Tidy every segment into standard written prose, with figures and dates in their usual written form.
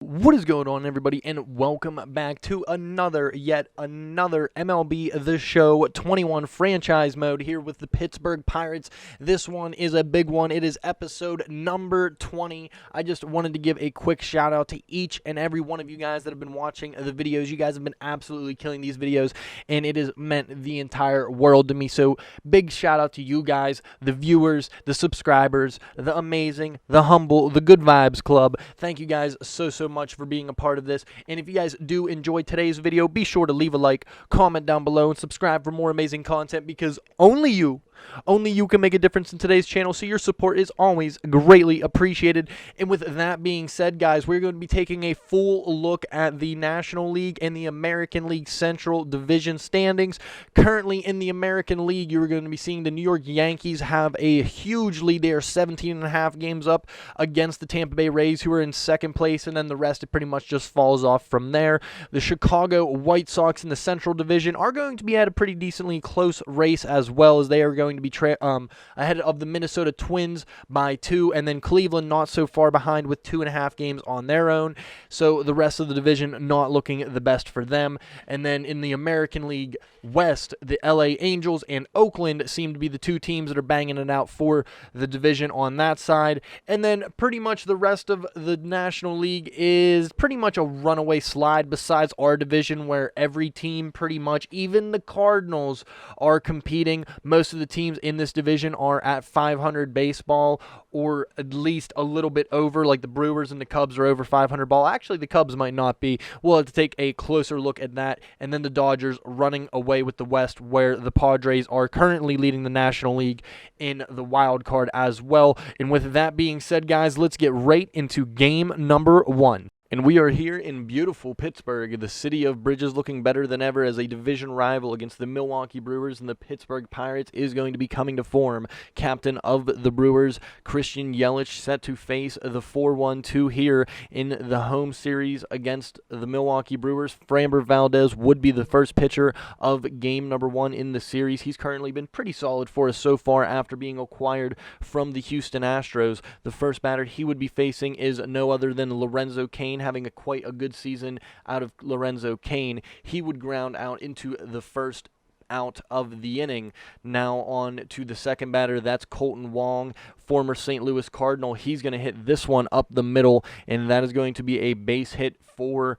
What is going on, everybody, and welcome back to yet another MLB The Show 21 franchise mode here with the Pittsburgh Pirates. This one is a big one. It is episode number 20. I just wanted to give a quick shout out to each and every one of you guys that have been watching the videos. You guys have been absolutely killing these videos, and it has meant the entire world to me. So big shout out to you guys, the viewers, the subscribers, the amazing, the humble, the good vibes club. Thank you guys so much for being a part of this. And if you guys do enjoy today's video, be sure to leave a like, comment down below, and subscribe for more amazing content, because only you can make a difference in today's channel, so your support is always greatly appreciated. And with that being said, guys, we're going to be taking a full look at the National League and the American League Central Division standings. Currently in the American League, you're going to be seeing the New York Yankees have a huge lead. They are 17.5 games up against the Tampa Bay Rays, who are in second place, and then the rest, it pretty much just falls off from there. The Chicago White Sox in the Central Division are going to be at a pretty decently close race, as well as they are going to be ahead of the Minnesota Twins by 2, and then Cleveland not so far behind with 2.5 games on their own. So the rest of the division not looking the best for them. And then in the American League West, the LA Angels and Oakland seem to be the two teams that are banging it out for the division on that side. And then pretty much the rest of the National League is pretty much a runaway slide, besides our division, where every team pretty much, even the Cardinals, are competing. Most of the teams in this division are at 500 baseball, or at least a little bit over. Like the Brewers and the Cubs are over 500 ball. Actually, the Cubs might not be. We'll have to take a closer look at that. And then the Dodgers running away with the West, where the Padres are currently leading the National League in the wild card as well. And with that being said, guys, let's get right into game number 1. And we are here in beautiful Pittsburgh, the city of bridges, looking better than ever as a division rival against the Milwaukee Brewers, and the Pittsburgh Pirates is going to be coming to form. Captain of the Brewers, Christian Yelich, set to face the 4-1-2 here in the home series against the Milwaukee Brewers. Framber Valdez would be the first pitcher of game number 1 in the series. He's currently been pretty solid for us so far after being acquired from the Houston Astros. The first batter he would be facing is no other than Lorenzo Cain, having quite a good season out of Lorenzo Cain. He would ground out into the first out of the inning. Now on to the second batter. That's Colton Wong, former St. Louis Cardinal. He's going to hit this one up the middle, and that is going to be a base hit for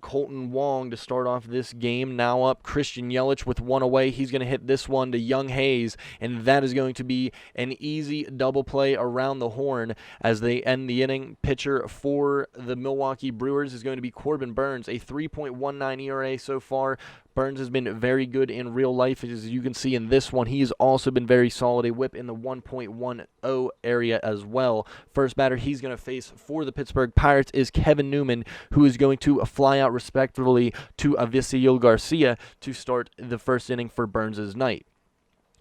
Colton Wong to start off this game. Now up, Christian Yelich with one away. He's going to hit this one to Young Hayes, and that is going to be an easy double play around the horn as they end the inning. Pitcher for the Milwaukee Brewers is going to be Corbin Burnes, a 3.19 ERA so far. Burnes has been very good in real life, as you can see in this one. He has also been very solid, a whip in the 1.10 area as well. First batter he's going to face for the Pittsburgh Pirates is Kevin Newman, who is going to fly out respectively to Avisail Garcia to start the first inning for Burnes' night.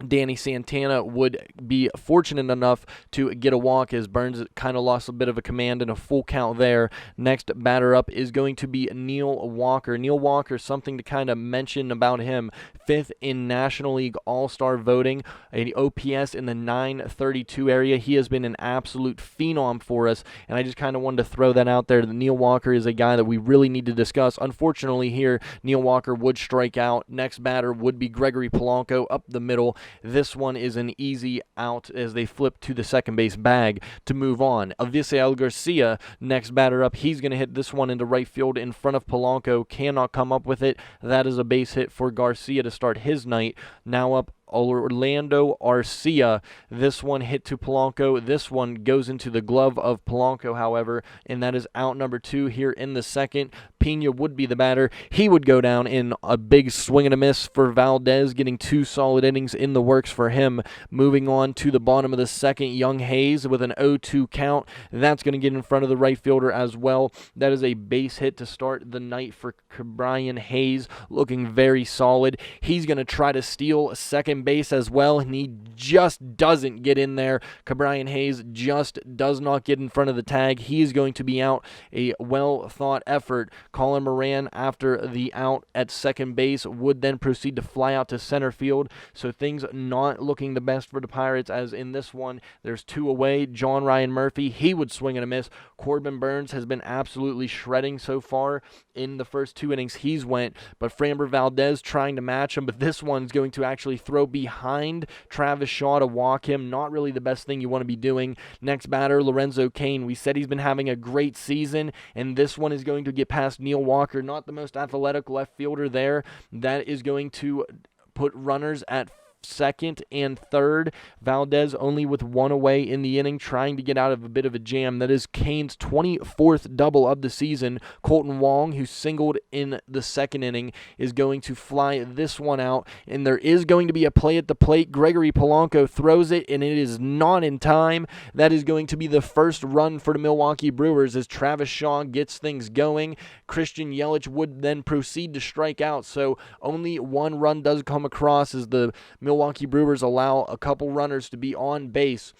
Danny Santana would be fortunate enough to get a walk, as Burnes kind of lost a bit of a command and a full count there. Next batter up is going to be Neil Walker. Neil Walker, something to kind of mention about him: 5th in National League All-Star voting, an OPS in the 932 area. He has been an absolute phenom for us, and I just kind of wanted to throw that out there. Neil Walker is a guy that we really need to discuss. Unfortunately here, Neil Walker would strike out. Next batter would be Gregory Polanco up the middle. This one is an easy out as they flip to the second base bag to move on. Avisail Garcia, next batter up. He's going to hit this one into right field in front of Polanco. Cannot come up with it. That is a base hit for Garcia to start his night. Now up, Orlando Arcia. This one hit to Polanco. This one goes into the glove of Polanco, however, and that is out number 2 here in the second. Pena would be the batter. He would go down in a big swing and a miss for Valdez, getting 2 solid innings in the works for him. Moving on to the bottom of the second, Young Hayes with an 0-2 count. That's going to get in front of the right fielder as well. That is a base hit to start the night for Brian Hayes, looking very solid. He's going to try to steal second second base as well, and he just doesn't get in there. Ke'Bryan Hayes just does not get in front of the tag. He is going to be out. A well-thought effort. Colin Moran, after the out at second base, would then proceed to fly out to center field. So things not looking the best for the Pirates, as in this one, there's 2 away. John Ryan Murphy, he would swing and a miss. Corbin Burns has been absolutely shredding so far in the first 2 innings he's went, but Framber Valdez trying to match him, but this one's going to actually throw behind Travis Shaw to walk him. Not really the best thing you want to be doing. Next batter, Lorenzo Cain. We said he's been having a great season, and this one is going to get past Neil Walker, not the most athletic left fielder there. That is going to put runners at second and third. Valdez only with 1 away in the inning, trying to get out of a bit of a jam. That is Cain's 24th double of the season. Colton Wong, who singled in the second inning, is going to fly this one out, and there is going to be a play at the plate. Gregory Polanco throws it, and it is not in time. That is going to be the first run for the Milwaukee Brewers as Travis Shaw gets things going. Christian Yelich would then proceed to strike out, so only 1 run does come across as the Milwaukee Brewers allow a couple runners to be on base.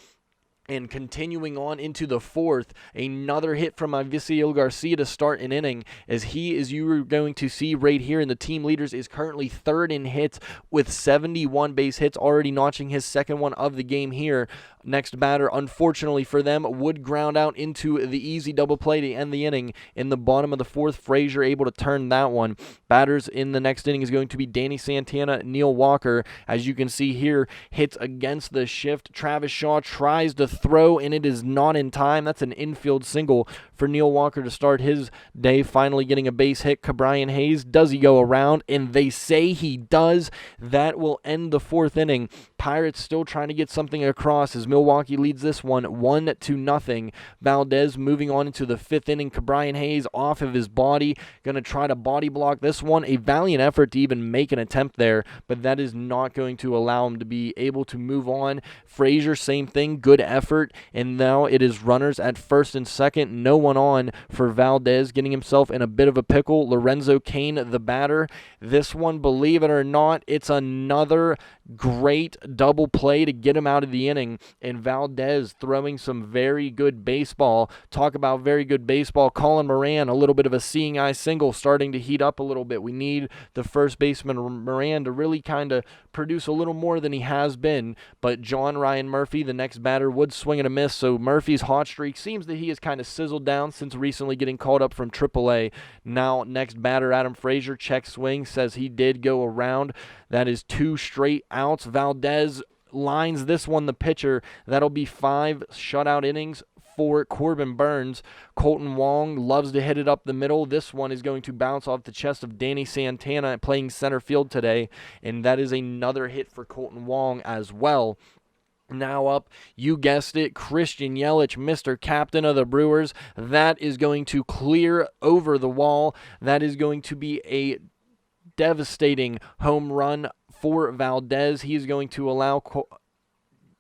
And continuing on into the 4th, another hit from Avisail Garcia to start an inning, as he, as you are going to see right here in the team leaders, is currently 3rd in hits with 71 base hits, already notching his 2nd one of the game here. Next batter, unfortunately for them, would ground out into the easy double play to end the inning. In the bottom of the 4th, Frazier able to turn that one. Batters in the next inning is going to be Danny Santana, Neil Walker. As you can see here, hits against the shift. Travis Shaw tries to throw, and it is not in time. That's an infield single for Neil Walker to start his day, finally getting a base hit. Ke'Bryan Hayes, does he go around? And they say he does. That will end the 4th inning. Pirates still trying to get something across as Milwaukee leads this one 1-0. Valdez moving on into the 5th inning. Ke'Bryan Hayes off of his body, going to try to body block this one. A valiant effort to even make an attempt there, but that is not going to allow him to be able to move on. Frazier, same thing, good effort, and now it is runners at 1st and 2nd. No one on for Valdez, getting himself in a bit of a pickle. Lorenzo Cain, the batter. This one, believe it or not, it's another great double play to get him out of the inning, and Valdez throwing some very good baseball. Talk about very good baseball. Colin Moran, a little bit of a seeing eye single, starting to heat up a little bit. We need the first baseman Moran to really kind of produce a little more than he has been, but John Ryan Murphy, the next batter, would swing and a miss, so Murphy's hot streak seems that he has kind of sizzled down since recently getting called up from AAA. Now, next batter, Adam Frazier, check swing, says he did go around. That is 2 straight outs. Valdez lines this one, the pitcher. That'll be 5 shutout innings for Corbin Burns. Colton Wong loves to hit it up the middle. This one is going to bounce off the chest of Danny Santana, playing center field today, and that is another hit for Colton Wong as well. Now up, you guessed it, Christian Yelich, Mr. Captain of the Brewers. That is going to clear over the wall. That is going to be a devastating home run for Valdez. He is going to allow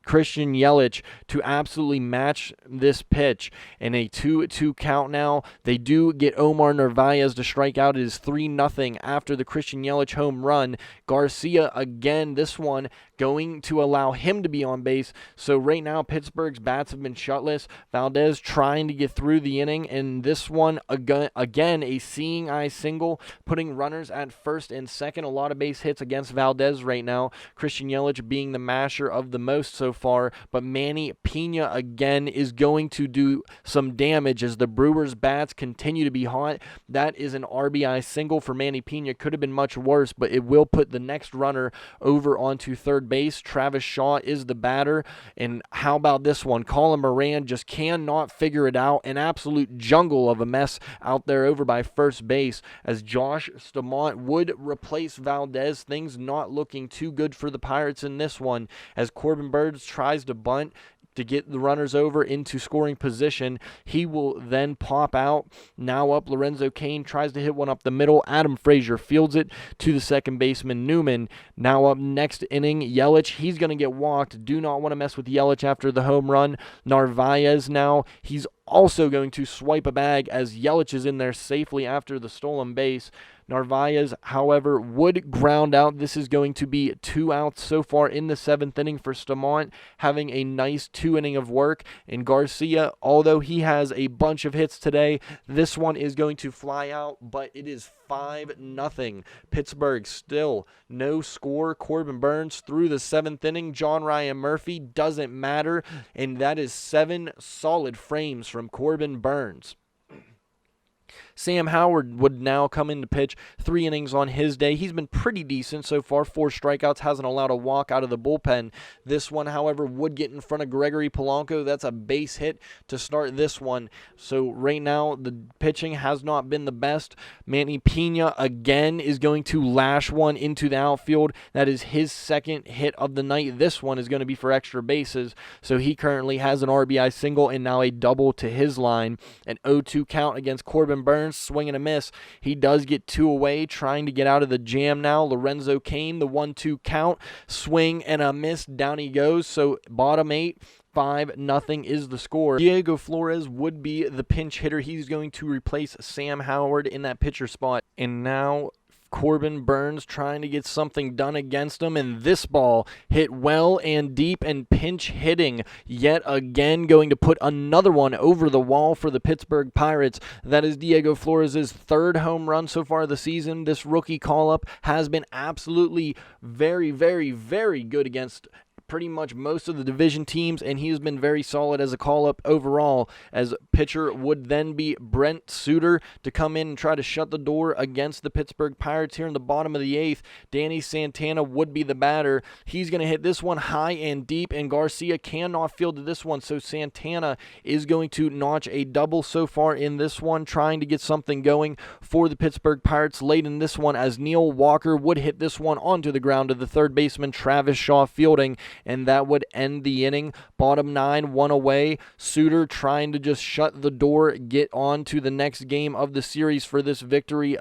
Christian Yelich to absolutely match this pitch in a 2-2 count now. They do get Omar Narvaez to strike out. It is 3-0 after the Christian Yelich home run. Garcia again, this one going to allow him to be on base. So right now, Pittsburgh's bats have been shutless. Valdez trying to get through the inning, and this one, again, a seeing eye single, putting runners at 1st and 2nd. A lot of base hits against Valdez right now. Christian Yelich being the masher of the most so far, but Manny Pena again is going to do some damage as the Brewers' bats continue to be hot. That is an RBI single for Manny Pena. Could have been much worse, but it will put the next runner over onto third base. Travis Shaw is the batter, and how about this one? Colin Moran just cannot figure it out. An absolute jungle of a mess out there over by first base as Josh Stamont would replace Valdez. Things not looking too good for the Pirates in this one as Corbin Burns tries to bunt to get the runners over into scoring position. He will then pop out. Now up, Lorenzo Cain tries to hit one up the middle. Adam Frazier fields it to the second baseman, Newman. Now up next inning, Yelich. He's going to get walked. Do not want to mess with Yelich after the home run. Narvaez now. He's also going to swipe a bag as Yelich is in there safely after the stolen base. Narvaez, however, would ground out. This is going to be 2 outs so far in the 7th inning for Stamont, having a nice 2 inning of work. And Garcia, although he has a bunch of hits today, this one is going to fly out, but it is 5-0. Pittsburgh still no score. Corbin Burns through the 7th inning. John Ryan Murphy doesn't matter, and that is 7 solid frames from Corbin Burns. Sam Howard would now come in to pitch 3 innings on his day. He's been pretty decent so far. 4 strikeouts, hasn't allowed a walk out of the bullpen. This one, however, would get in front of Gregory Polanco. That's a base hit to start this one. So right now, the pitching has not been the best. Manny Pena, again, is going to lash one into the outfield. That is his 2nd hit of the night. This one is going to be for extra bases. So he currently has an RBI single and now a double to his line. An 0-2 count against Corbin Burns. Swing and a miss. He does get 2 away, trying to get out of the jam now. Lorenzo Cain, the 1-2 count. Swing and a miss. Down he goes. So bottom 8. 5-0 is the score. Diego Flores would be the pinch hitter. He's going to replace Sam Howard in that pitcher spot. And now Corbin Burns trying to get something done against him, and this ball hit well and deep, and pinch hitting yet again, going to put another one over the wall for the Pittsburgh Pirates. That is Diego Flores' 3rd home run so far this season. This rookie call-up has been absolutely very, very, very good against pretty much most of the division teams, and he has been very solid as a call-up overall. As pitcher would then be Brent Suter to come in and try to shut the door against the Pittsburgh Pirates here in the bottom of the 8th. Danny Santana would be the batter. He's going to hit this one high and deep, and Garcia cannot field this one, so Santana is going to notch a double so far in this one, trying to get something going for the Pittsburgh Pirates late in this one, as Neil Walker would hit this one onto the ground to the 3rd baseman Travis Shaw fielding, and that would end the inning. Bottom 9, 1 away. Suter trying to just shut the door, get on to the next game of the series for this victory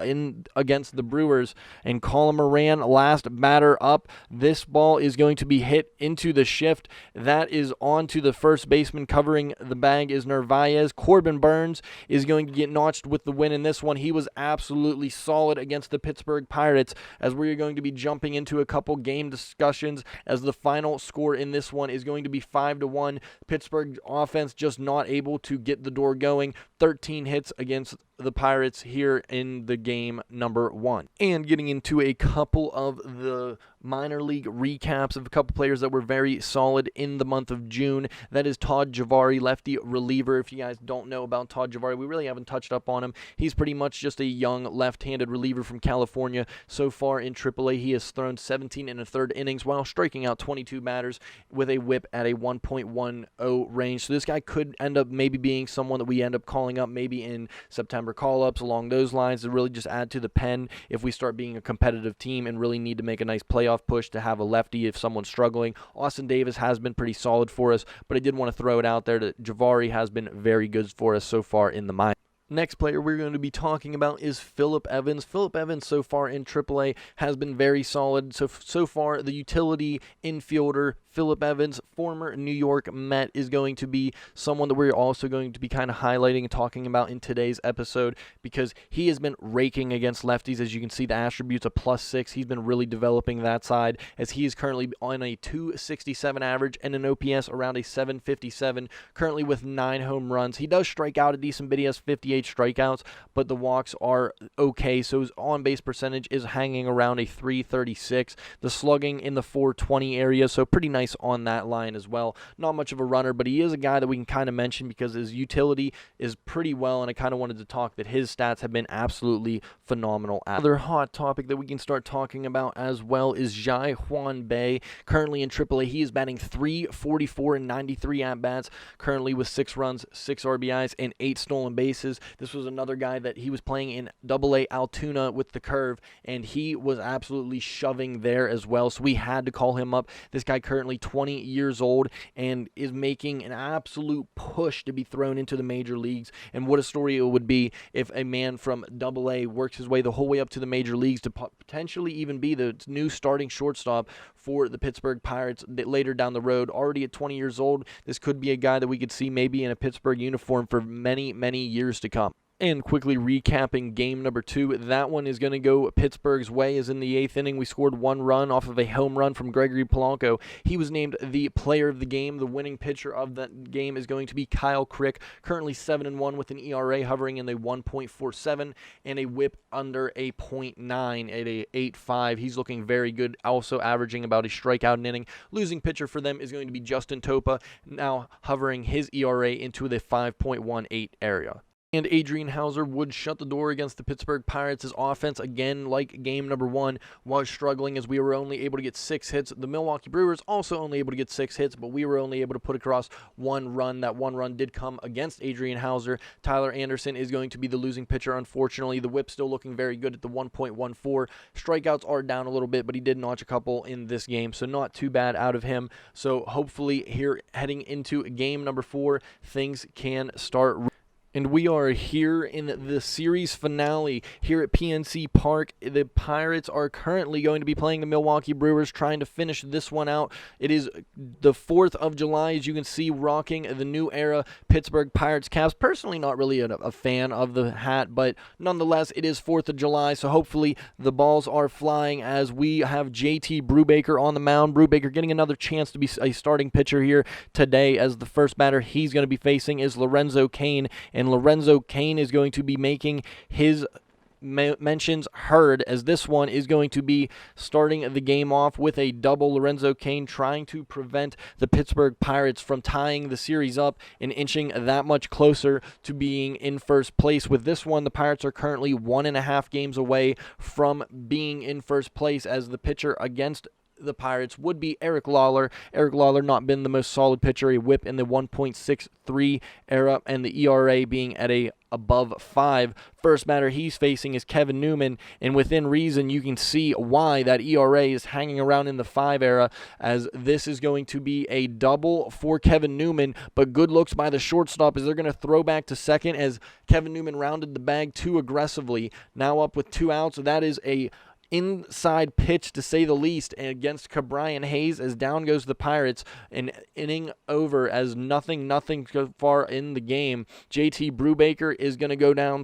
against the Brewers. And Colin Moran, last batter up. This ball is going to be hit into the shift. That is on to the 1st baseman. Covering the bag is Narvaez. Corbin Burns is going to get notched with the win in this one. He was absolutely solid against the Pittsburgh Pirates, as we're going to be jumping into a couple game discussions, as the final score in this one is going to be 5-1. Pittsburgh offense just not able to get the door going. 13 hits against the Pirates here in the game number 1. And getting into a couple of the minor league recaps of a couple players that were very solid in the month of June. That is Todd Javari, lefty reliever. If you guys don't know about Todd Javari, we really haven't touched up on him. He's pretty much just a young left-handed reliever from California. So far in AAA, he has thrown 17 1/3 innings while striking out 22 batters with a whip at a 1.10 range. So this guy could end up maybe being someone that we end up calling up maybe in September call-ups along those lines to really just add to the pen if we start being a competitive team and really need to make a nice playoff push to have a lefty if someone's struggling. Austin Davis has been pretty solid for us, but I did want to throw it out there that Javari has been very good for us so far in the minors. Next player we're going to be talking about is Phillip Evans. Phillip Evans so far in AAA has been very solid. So far, the utility infielder Phillip Evans, former New York Met, is going to be someone that we're also going to be kind of highlighting and talking about in today's episode, because he has been raking against lefties. As you can see, the attributes of +6. He's been really developing that side, as he is currently on a 267 average and an OPS around a 757, currently with 9 home runs. He does strike out a decent bit. He has 58 strikeouts, but the walks are okay, so his on-base percentage is hanging around a 336. The slugging in the 420 area, so pretty nice on that line as well. Not much of a runner, but he is a guy that we can kind of mention because his utility is pretty well, and I kind of wanted to talk that his stats have been absolutely phenomenal. Another hot topic that we can start talking about as well is Jai Juan Bay. Currently in AAA, he is batting .344 and 93 at-bats, currently with 6 runs, 6 RBIs, and 8 stolen bases. This was another guy that he was playing in Double-A Altoona with the curve, and he was absolutely shoving there as well, so we had to call him up. This guy currently 20 years old and is making an absolute push to be thrown into the major leagues, and what a story it would be if a man from Double-A works his way the whole way up to the major leagues to potentially even be the new starting shortstop for the Pittsburgh Pirates later down the road. Already at 20 years old, this could be a guy that we could see maybe in a Pittsburgh uniform for many, many years to come. And quickly recapping game number 2, that one is going to go Pittsburgh's way, as in the 8th inning. We scored 1 run off of a home run from Gregory Polanco. He was named the player of the game. The winning pitcher of that game is going to be Kyle Crick, currently 7-1 with an ERA hovering in the 1.47 and a whip under a .9 at a 8.5. He's looking very good, also averaging about a strikeout an inning. Losing pitcher for them is going to be Justin Topa, now hovering his ERA into the 5.18 area. And Adrian Hauser would shut the door against the Pittsburgh Pirates. His offense, again, like game number 1, was struggling as we were only able to get 6 hits. The Milwaukee Brewers also only able to get 6 hits, but we were only able to put across 1 run. That 1 run did come against Adrian Hauser. Tyler Anderson is going to be the losing pitcher, unfortunately. The whip still looking very good at the 1.14. Strikeouts are down a little bit, but he did notch a couple in this game, so not too bad out of him. So hopefully here heading into game number 4, things can start. And we are here in the series finale here at PNC Park. The Pirates are currently going to be playing the Milwaukee Brewers, trying to finish this one out. It is the 4th of July, as you can see, rocking the new era Pittsburgh Pirates caps. Personally, not really a fan of the hat, but nonetheless, it is 4th of July, so hopefully the balls are flying as we have JT Brubaker on the mound. Brubaker getting another chance to be a starting pitcher here today, as the first batter he's going to be facing is Lorenzo Cain, and Lorenzo Cain is going to be making his mentions heard, as this one is going to be starting the game off with a double. Lorenzo Cain trying to prevent the Pittsburgh Pirates from tying the series up and inching that much closer to being in first place. With this one, the Pirates are currently 1.5 games away from being in first place, as the pitcher against the Pirates would be Eric Lawler. Eric Lawler not been the most solid pitcher, a whip in the 1.63 era, and the ERA being at a above 5. First batter he's facing is Kevin Newman, and within reason you can see why that ERA is hanging around in the 5 era, as this is going to be a double for Kevin Newman, but good looks by the shortstop as they're going to throw back to second as Kevin Newman rounded the bag too aggressively. Now up with 2 outs, so that is a inside pitch to say the least, and against Cabrian Hayes, as down goes the Pirates, an inning over as nothing so far in the game. JT Brubaker is going to go down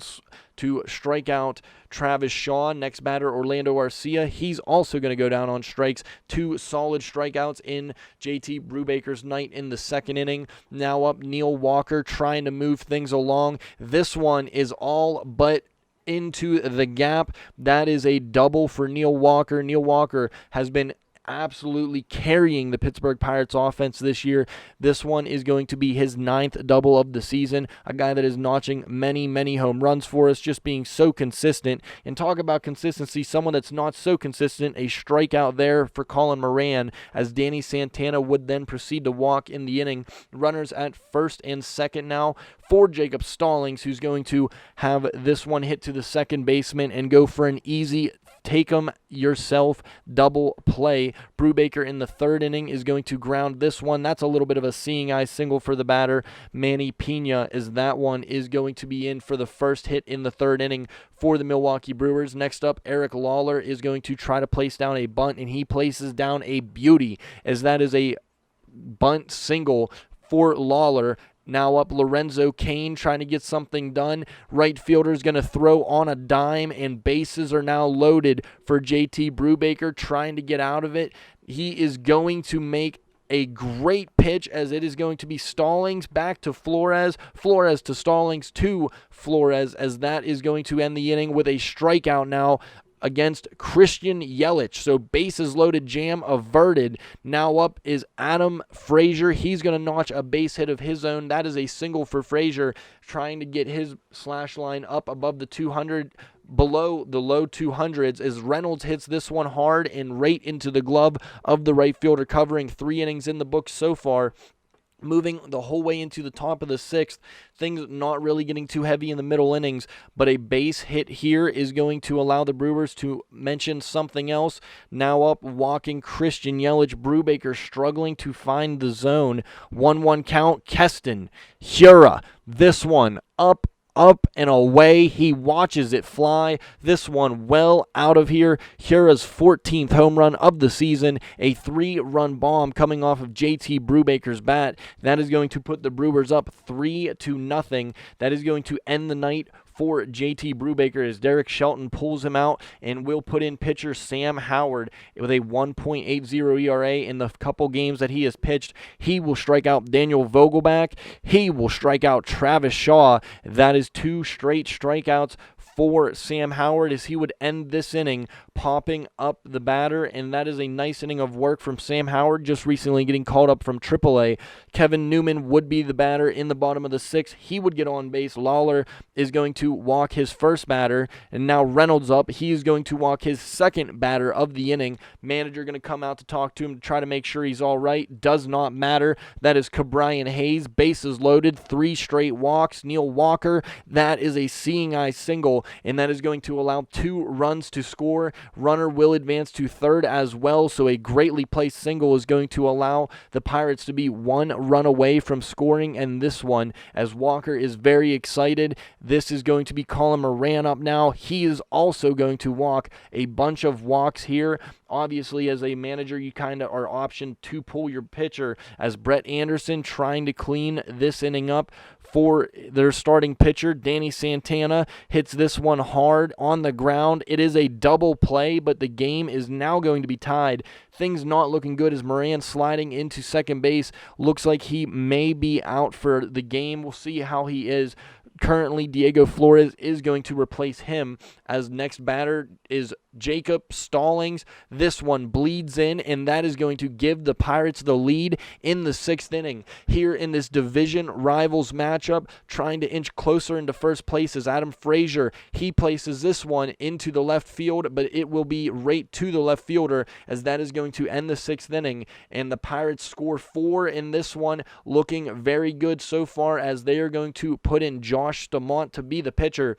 to strike out Travis Shaw. Next batter, Orlando Arcia. He's also going to go down on strikes. 2 solid strikeouts in JT Brubaker's night in the 2nd inning. Now up Neil Walker trying to move things along. This one is all but into the gap. That is a double for Neil Walker. Neil Walker has been absolutely carrying the Pittsburgh Pirates offense this year. This one is going to be his 9th double of the season. A guy that is notching many home runs for us, just being so consistent. And talk about consistency, someone that's not so consistent, a strikeout there for Colin Moran, as Danny Santana would then proceed to walk in the inning. Runners at first and second now for Jacob Stallings, who's going to have this one hit to the second baseman and go for an easy take-em-yourself double play. Brubaker in the 3rd inning is going to ground this one. That's a little bit of a seeing-eye single for the batter, Manny Pena, as that one is going to be in for the first hit in the 3rd inning for the Milwaukee Brewers. Next up, Eric Lawler is going to try to place down a bunt, and he places down a beauty, as that is a bunt single for Lawler. Now up Lorenzo Cain trying to get something done. Right fielder is going to throw on a dime, and bases are now loaded for JT Brubaker trying to get out of it. He is going to make a great pitch, as it is going to be Stallings back to Flores. Flores to Stallings to Flores, as that is going to end the inning with a strikeout now against Christian Yelich. So bases loaded, jam averted. Now up is Adam Frazier. He's going to notch a base hit of his own. That is a single for Frazier, trying to get his slash line up above the 200, below the low 200s, as Reynolds hits this one hard and right into the glove of the right fielder, covering 3 innings in the book so far moving the whole way into the top of the 6th. Things not really getting too heavy in the middle innings, but a base hit here is going to allow the Brewers to mention something else. Now up, walking Christian Yelich. Brubaker struggling to find the zone. 1-1 count. Keston Hiura. This one up and away. He watches it fly. This one well out of here. Hiura's 14th home run of the season. A 3-run bomb coming off of JT Brubaker's bat. That is going to put the Brewers up 3-0. That is going to end the night for JT Brubaker as Derek Shelton pulls him out and will put in pitcher Sam Howard with a 1.80 ERA in the couple games that he has pitched. He will strike out Daniel Vogelbach. He will strike out Travis Shaw. That is 2 straight strikeouts for Sam Howard as he would end this inning popping up the batter, and that is a nice inning of work from Sam Howard, just recently getting called up from AAA. Kevin Newman would be the batter in the bottom of the 6th. He would get on base. Lawler is going to walk his first batter, and now Reynolds up. He is going to walk his second batter of the inning. Manager going to come out to talk to him to try to make sure he's all right. Does not matter. That is Ke'Bryan Hayes. Bases loaded. 3 straight walks. Neil Walker, that is a seeing eye single, and that is going to allow 2 runs to score. Runner will advance to third as well, so a greatly placed single is going to allow the Pirates to be 1 run away from scoring, and this one, as Walker is very excited, this is going to be Colin Moran up now. He is also going to walk a bunch of walks here. Obviously, as a manager, you kind of are optioned to pull your pitcher, as Brett Anderson trying to clean this inning up for their starting pitcher. Danny Santana hits this one hard on the ground. It is a double play, but the game is now going to be tied. Things not looking good as Moran sliding into second base. Looks like he may be out for the game. We'll see how he is. Currently, Diego Flores is going to replace him, as next batter is Jacob Stallings. This one bleeds in, and that is going to give the Pirates the lead in the 6th inning. Here in this division rivals matchup, trying to inch closer into first place is Adam Frazier. He places this one into the left field, but it will be right to the left fielder, as that is going to end the 6th inning. And the Pirates score 4 in this one, looking very good so far, as they are going to put in Josh Stamont to be the pitcher.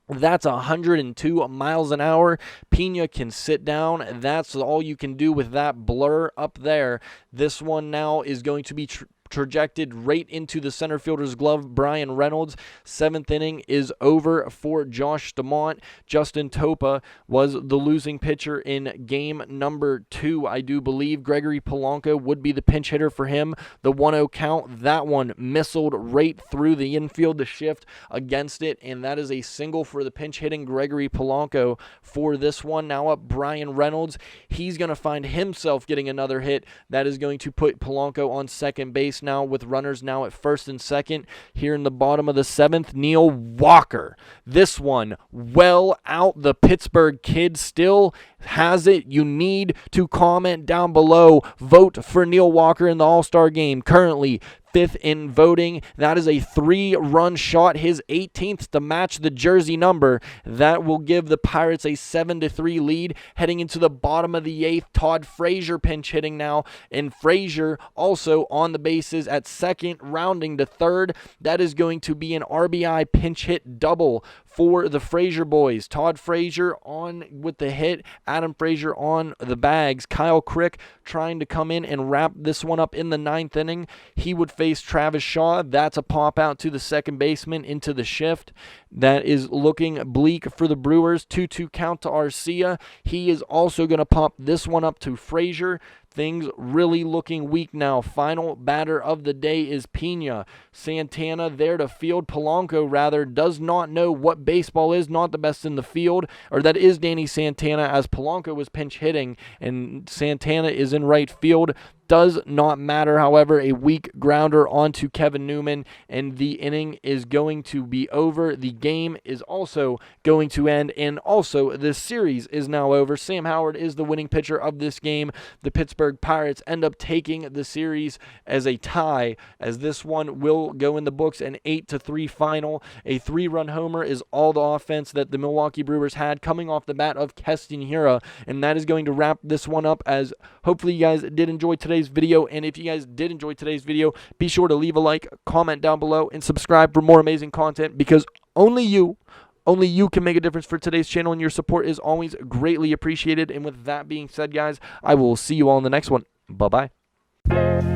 That's 102 miles an hour. Pena can sit down. That's all you can do with that blur up there. This one now is going to be trajected right into the center fielder's glove, Brian Reynolds. 7th inning is over for Josh Stamont. Justin Topa was the losing pitcher in game number 2, I do believe. Gregory Polanco would be the pinch hitter for him. The 1-0 count, that one missiled right through the infield, the shift against it, and that is a single for the pinch hitting Gregory Polanco for this one. Now up Brian Reynolds. He's going to find himself getting another hit. That is going to put Polanco on second base now, with runners now at first and second. Here in the bottom of the 7th, Neil Walker. This one well out. The Pittsburgh kid still has it. You need to comment down below. Vote for Neil Walker in the All-Star game. Currently 5th in voting. That is a 3-run shot, his 18th to match the jersey number. That will give the Pirates a 7-3 lead heading into the bottom of the 8th. Todd Frazier pinch hitting now, and Frazier also on the bases at second, rounding to third. That is going to be an RBI pinch hit double for the Frazier boys. Todd Frazier on with the hit, Adam Frazier on the bags. Kyle Crick trying to come in and wrap this one up in the 9th inning. He would face Travis Shaw. That's a pop out to the second baseman into the shift. That is looking bleak for the Brewers. 2-2 count to Arcia. He is also going to pop this one up to Frazier. Things really looking weak now. Final batter of the day is Pena. Santana there to field. Polanco, rather, does not know what baseball is. Not the best in the field. Or that is Danny Santana, as Polanco was pinch hitting, and Santana is in right field. Does not matter, however. A weak grounder onto Kevin Newman, and the inning is going to be over. The game is also going to end, and also the series is now over. Sam Howard is the winning pitcher of this game. The Pittsburgh Pirates end up taking the series as a tie, as this one will go in the books, an 8-3 final. A 3-run homer is all the offense that the Milwaukee Brewers had coming off the bat of Keston Hiura, and that is going to wrap this one up, as hopefully you guys did enjoy today's today's video. And if you guys did enjoy today's video, be sure to leave a like, comment down below, and subscribe for more amazing content, because only you can make a difference for today's channel, and your support is always greatly appreciated. And with that being said, guys, I will see you all in the next one. Bye-bye.